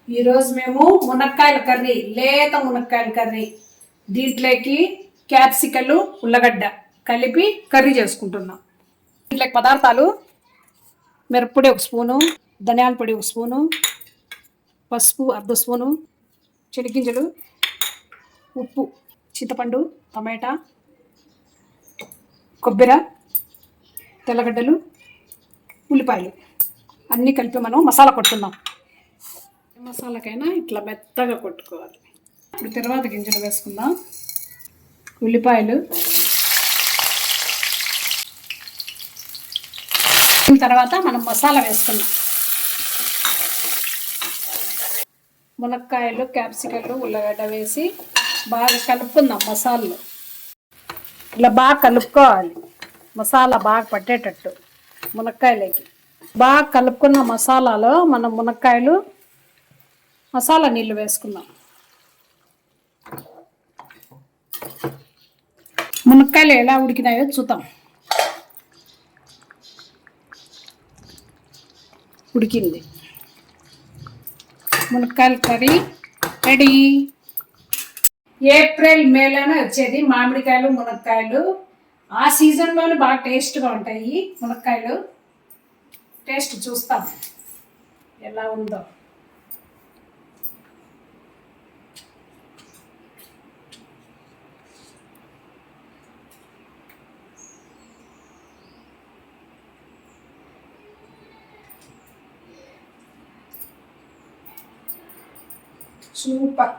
ఈరోజు మేము మునక్కాయల కర్రీ, లేత మునక్కాయల కర్రీ, దీంట్లోకి క్యాప్సికలు ఉల్లగడ్డ కలిపి కర్రీ చేసుకుంటున్నాం. దీంట్లోకి పదార్థాలు: మిరప్పొడి 1 స్పూను, ధనియాల పొడి 1 స్పూను, పసుపు 1/2 స్పూను, చెనిగ్గింజలు, ఉప్పు, చింతపండు, టమాటా, కొబ్బరి, తెల్లగడ్డలు, ఉల్లిపాయలు అన్నీ కలిపి మనం మసాలా కొట్టుకుందాం. మసాలాకైనా ఇట్లా మెత్తగా కొట్టుకోవాలి. ఇప్పుడు తర్వాత గింజలు వేసుకుందాం. ఉల్లిపాయలు తర్వాత మనం మసాలా వేసుకుందాం. మునక్కాయలు, క్యాప్సికలు, ఉల్లగడ్డ వేసి బాగా కలుపుకుందాం. మసాలాలు ఇలా బాగా కలుపుకోవాలి. మసాలా బాగా పట్టేటట్టు మునక్కాయలకి బాగా కలుపుకున్న మసాలాలో మనం మసాలా నీళ్ళు వేసుకుందాం. మునక్కాయలు ఎలా ఉడికినాయో చూద్దాం. ఉడికింది. మునక్కాయల కర్రీ రెడీ. ఏప్రిల్ మేలోనే వచ్చేది మామిడికాయలు, మునక్కాయలు. ఆ సీజన్లోనే బాగా టేస్ట్గా ఉంటాయి మునక్కాయలు. టేస్ట్ చూస్తాం ఎలా ఉందో. సూపర్.